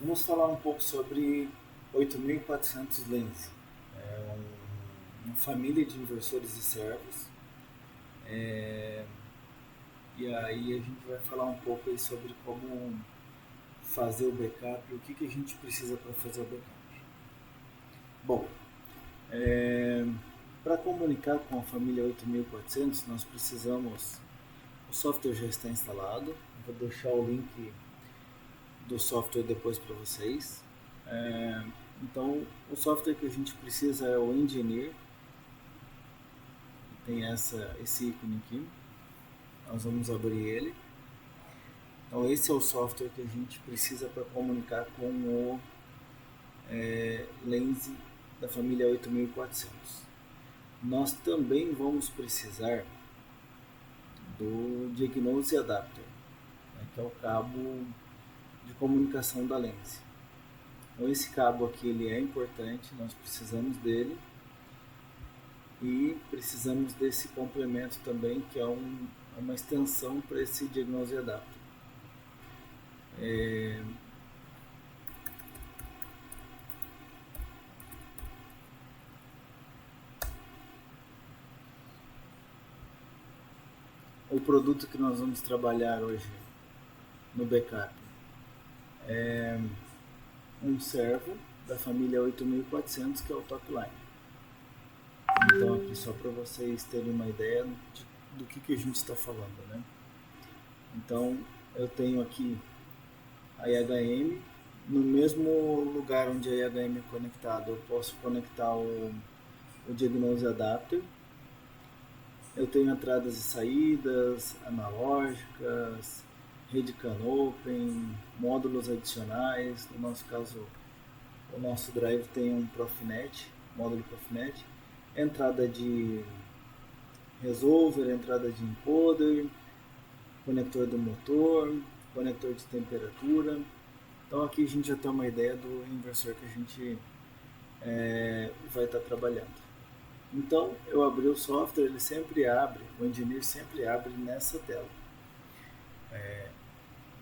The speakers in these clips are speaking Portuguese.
Vamos falar um pouco sobre 8.400 Lens. Uma família de inversores e servos. E aí a gente vai falar um pouco aí sobre como fazer o backup e o que a gente precisa para fazer o backup. Bom, para comunicar com a família 8.400 nós precisamos... O software já está instalado. Eu vou deixar o link do software depois para vocês. Então, o software que a gente precisa é o Engineer. Tem esse ícone aqui. Nós vamos abrir ele. Então, esse é o software que a gente precisa para comunicar com o Lens da família 8400. Nós também vamos precisar do Diagnose Adapter, né, que é o cabo de comunicação da Lens. Então, esse cabo aqui ele é importante, nós precisamos dele. E precisamos desse complemento também, que é uma extensão para esse Diagnose Adapter. O produto que nós vamos trabalhar hoje no backup é um servo da família 8400, que é o Topline. Então, aqui só para vocês terem uma ideia do que a gente está falando, né? Então, eu tenho aqui a IHM. No mesmo lugar onde a IHM é conectada, eu posso conectar o Diagnose Adapter. Eu tenho entradas e saídas analógicas, rede CAN-Open, módulos adicionais. No nosso caso, o nosso drive tem um Profinet, módulo Profinet, entrada de resolver, entrada de encoder, conector do motor, conector de temperatura. Então aqui a gente já tem uma ideia do inversor que a gente vai estar trabalhando. Então eu abri o software, ele sempre abre, o Engineer sempre abre nessa tela.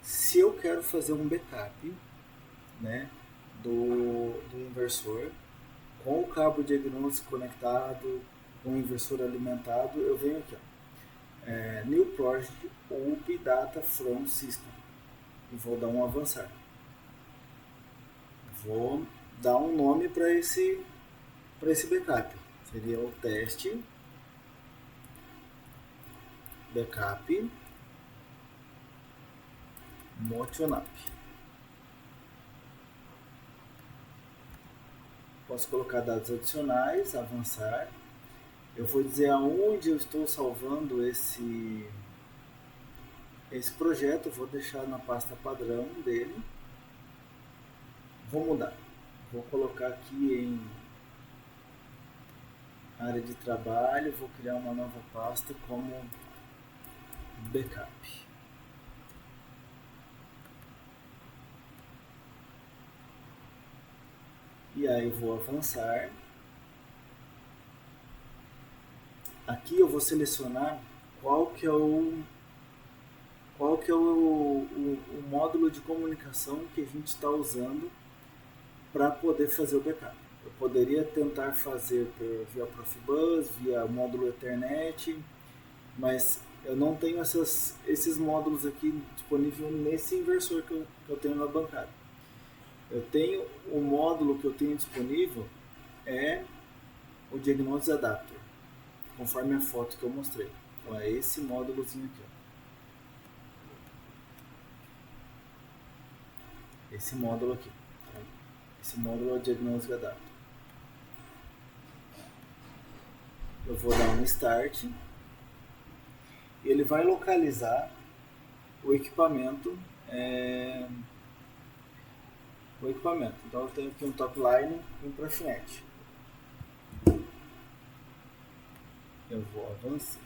Se eu quero fazer um backup, né, do inversor, com o cabo de diagnose conectado, com o inversor alimentado, eu venho aqui, New Project UP Data From System, e vou dar um avançar. Vou dar um nome para esse backup. Seria o teste backup motionup. Posso colocar dados adicionais, avançar. Eu vou dizer aonde eu estou salvando esse projeto. Vou deixar na pasta padrão dele. Vou mudar. Vou colocar aqui em área de trabalho. Vou criar uma nova pasta como backup. E aí vou avançar. Aqui eu vou selecionar qual que é o módulo de comunicação que a gente está usando para poder fazer o backup. Eu poderia tentar fazer via Profibus, via módulo Ethernet, mas eu não tenho esses módulos aqui disponíveis nesse inversor que eu tenho na bancada. Eu tenho o módulo que eu tenho disponível é o Diagnose Adapter, conforme a foto que eu mostrei. Então é esse módulozinho aqui. Esse módulo aqui. Esse módulo é o Diagnose Adapter. Eu vou dar um Start. E ele vai localizar o equipamento. Então eu tenho aqui um Topline e um Profinet. Eu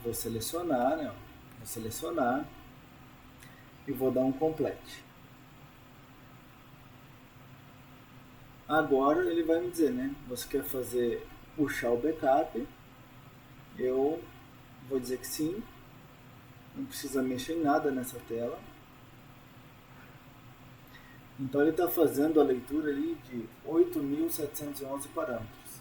vou selecionar, né? Vou selecionar e vou dar um Complete. Agora ele vai me dizer, né? Você quer puxar o backup? Eu vou dizer que sim. Não precisa mexer em nada nessa tela. Então ele está fazendo a leitura ali de 8.711 parâmetros.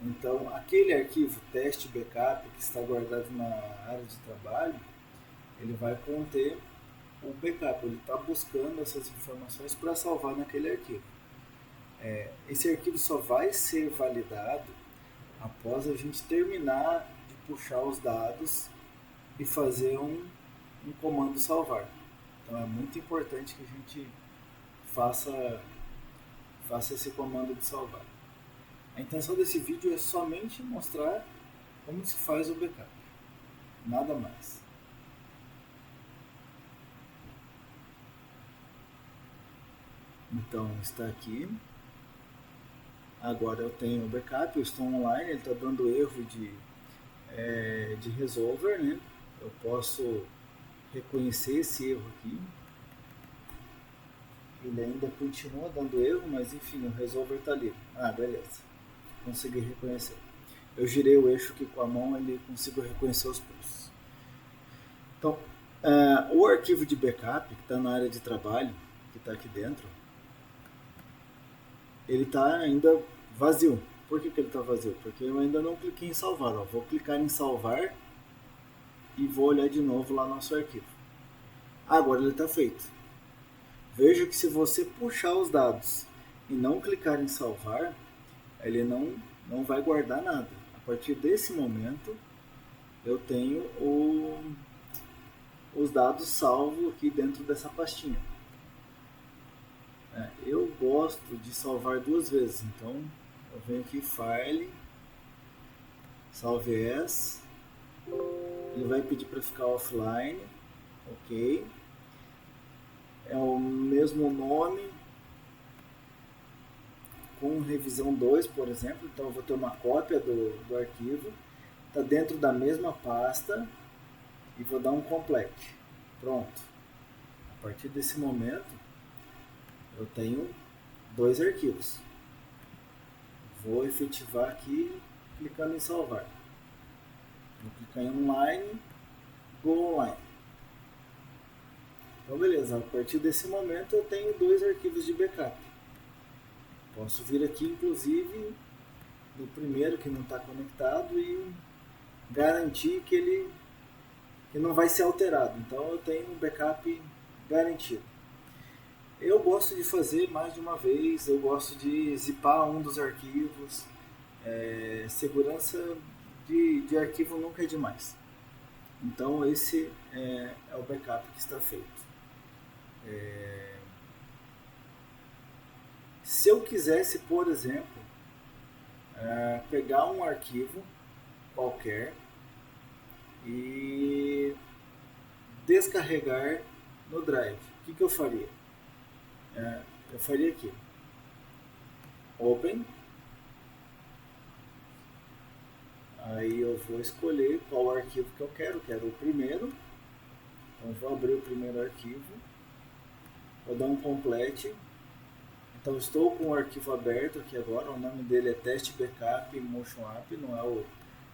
Então aquele arquivo teste backup que está guardado na área de trabalho, ele vai conter o backup, ele está buscando essas informações para salvar naquele arquivo. Esse arquivo só vai ser validado após a gente terminar de puxar os dados e fazer um comando salvar. Então é muito importante que a gente faça esse comando de salvar. A intenção desse vídeo é somente mostrar como se faz o backup, nada mais. Então está aqui. Agora eu tenho o backup, eu estou online, ele está dando erro de resolver, né? Eu posso reconhecer esse erro aqui. Ele ainda continua dando erro, mas enfim, o resolver está ali. Ah, beleza. Consegui reconhecer. Eu girei o eixo aqui com a mão, ele conseguiu reconhecer os pulsos. Então, o arquivo de backup, que está na área de trabalho, que está aqui dentro, ele está ainda vazio. Por que ele está vazio? Porque eu ainda não cliquei em salvar. Ó. Vou clicar em salvar e vou olhar de novo lá no nosso arquivo. Agora ele está feito. Veja que se você puxar os dados e não clicar em salvar, ele não vai guardar nada. A partir desse momento, eu tenho os dados salvos aqui dentro dessa pastinha. Eu gosto de salvar duas vezes, então eu venho aqui File, Salve As, ele vai pedir para ficar offline, ok, é o mesmo nome, com revisão 2, por exemplo, então eu vou ter uma cópia do arquivo, está dentro da mesma pasta e vou dar um complete, pronto. A partir desse momento, eu tenho dois arquivos. Vou efetivar aqui, clicando em salvar. Vou clicar em online, go online. Então beleza, a partir desse momento eu tenho dois arquivos de backup. Posso vir aqui inclusive no primeiro que não está conectado e garantir que ele não vai ser alterado. Então eu tenho um backup garantido. Eu gosto de fazer mais de uma vez, eu gosto de zipar um dos arquivos. Segurança de arquivo nunca é demais. Então esse é o backup que está feito. Se eu quisesse, por exemplo, pegar um arquivo qualquer e descarregar no Drive, o que eu faria? Eu faria aqui, Open, aí eu vou escolher qual arquivo que eu quero o primeiro, então vou abrir o primeiro arquivo, vou dar um Complete, então estou com o arquivo aberto aqui agora, o nome dele é Teste Backup Motion App, não é o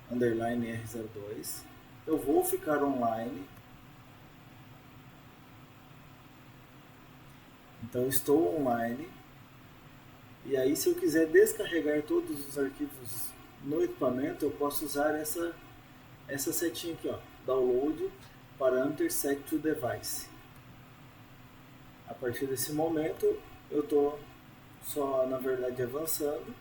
underline R02, eu vou ficar online. Então estou online e aí se eu quiser descarregar todos os arquivos no equipamento, eu posso usar essa setinha aqui, ó, Download Parameter Set to Device. A partir desse momento eu estou só na verdade avançando,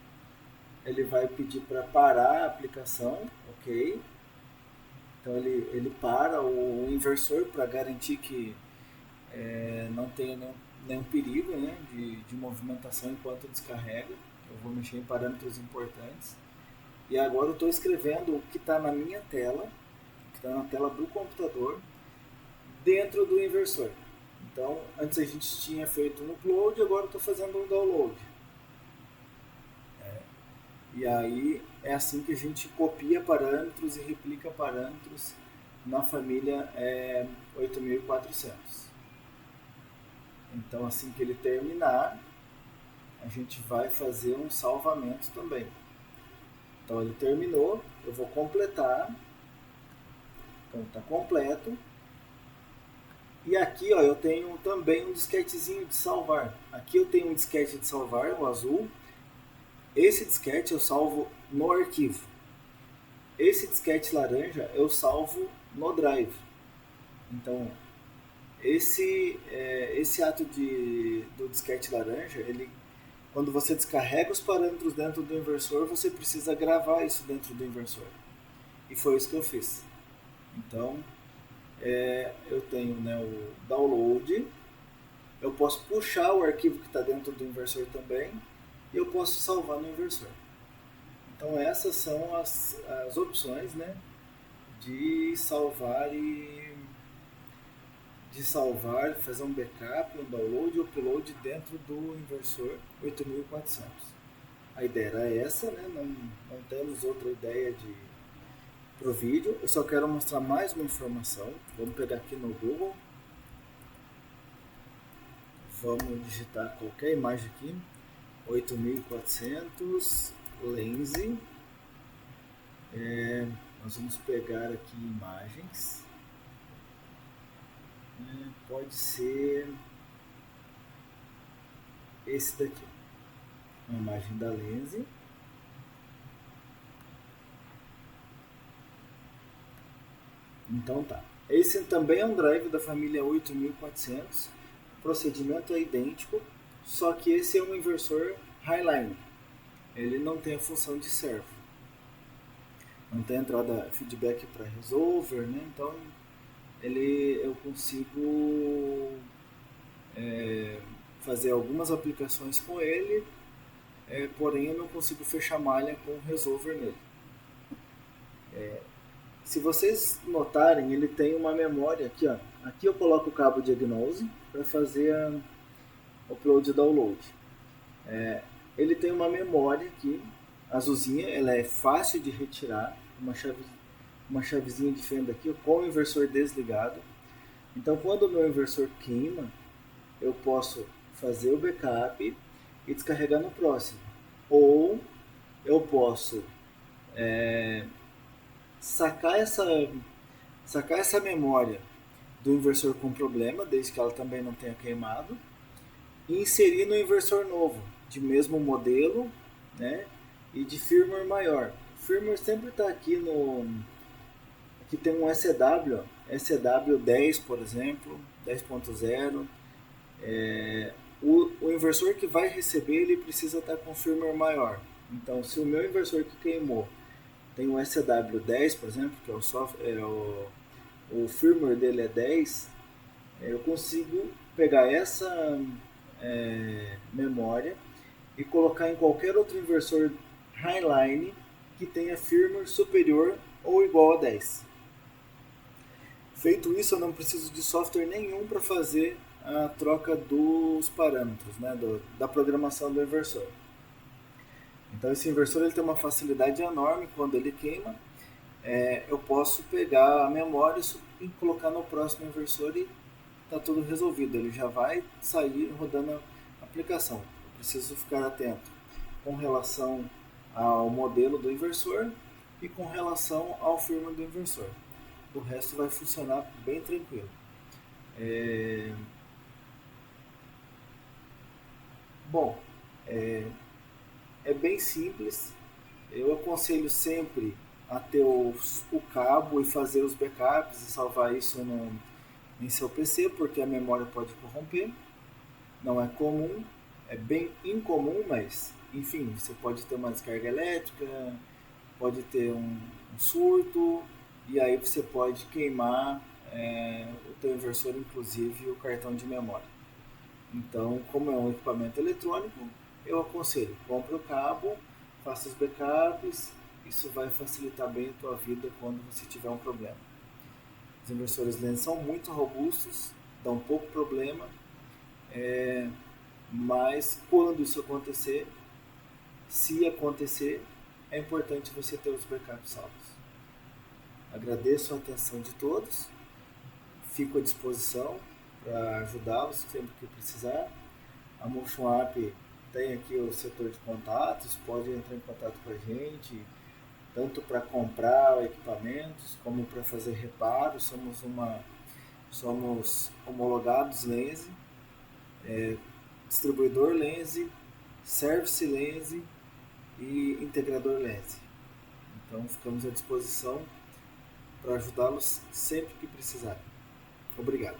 ele vai pedir para parar a aplicação, ok? Então ele para o inversor para garantir que não tenha nenhum perigo, né, de movimentação enquanto descarrega. Eu vou mexer em parâmetros importantes. E agora eu estou escrevendo o que está na minha tela, que está na tela do computador, dentro do inversor. Então, antes a gente tinha feito um upload, agora eu estou fazendo um download. E aí é assim que a gente copia parâmetros e replica parâmetros na família 8400. Então, assim que ele terminar, a gente vai fazer um salvamento também. Então, ele terminou, eu vou completar. Então, está completo. E aqui, ó, eu tenho também um disquetezinho de salvar. Aqui eu tenho um disquete de salvar, o azul. Esse disquete eu salvo no arquivo. Esse disquete laranja eu salvo no drive. Então, esse ato do disquete laranja, quando você descarrega os parâmetros dentro do inversor, você precisa gravar isso dentro do inversor. E foi isso que eu fiz. Então, eu tenho, né, o download, eu posso puxar o arquivo que está dentro do inversor também, e eu posso salvar no inversor. Então essas são as opções, né, de salvar, fazer um backup, um download e upload dentro do inversor 8400. A ideia era essa, né, não temos outra ideia pro vídeo. Eu só quero mostrar mais uma informação. Vamos pegar aqui no Google. Vamos digitar qualquer imagem aqui. 8400 Lense. Nós vamos pegar aqui imagens. Pode ser esse daqui. Uma imagem da Lense. Então tá. Esse também é um drive da família 8400. O procedimento é idêntico, só que esse é um inversor Highline. Ele não tem a função de servo. Não tem entrada feedback para resolver, né? Então eu consigo fazer algumas aplicações com ele, porém eu não consigo fechar malha com resolver nele. Se vocês notarem, ele tem uma memória aqui, ó. Aqui eu coloco o cabo de Gnose para fazer upload e download. Ele tem uma memória aqui, azulzinha, ela é fácil de retirar, uma chavezinha de fenda aqui com o inversor desligado. Então quando o meu inversor queima, eu posso fazer o backup e descarregar no próximo. Ou eu posso sacar essa memória do inversor com problema, desde que ela também não tenha queimado, e inserir no inversor novo, de mesmo modelo, né, e de firmware maior. O firmware sempre está aqui aqui tem um SW, SW 10, por exemplo, 10.0. O inversor que vai receber, ele precisa estar com firmware maior. Então, se o meu inversor que queimou tem um SW10, por exemplo, que é o firmware dele é 10, eu consigo pegar essa memória e colocar em qualquer outro inversor Highline que tenha firmware superior ou igual a 10. Feito isso, eu não preciso de software nenhum para fazer a troca dos parâmetros, né, da programação do inversor. Então esse inversor ele tem uma facilidade enorme. Quando ele queima, eu posso pegar a memória e colocar no próximo inversor e está tudo resolvido. Ele já vai sair rodando a aplicação. Eu preciso ficar atento com relação ao modelo do inversor e com relação ao firmware do inversor. O resto vai funcionar bem tranquilo. Bom, é bem simples. Eu aconselho sempre a ter o cabo e fazer os backups e salvar isso em seu PC, porque a memória pode corromper. Não é comum, é bem incomum, mas enfim, você pode ter uma descarga elétrica, pode ter um surto, e aí você pode queimar o teu inversor, inclusive o cartão de memória. Então, como é um equipamento eletrônico, eu aconselho, compre o cabo, faça os backups, isso vai facilitar bem a tua vida quando você tiver um problema. Os inversores Lense são muito robustos, dão pouco problema, mas quando isso acontecer, se acontecer, é importante você ter os backups salvos. Agradeço a atenção de todos, fico à disposição para ajudá-los sempre que precisar. A Motion App tem aqui o setor de contatos, pode entrar em contato com a gente, tanto para comprar equipamentos como para fazer reparos. Somos uma Somos homologados Lense, distribuidor Lense, service Lense e integrador Lense. Então ficamos à disposição para ajudá-los sempre que precisarem. Obrigado.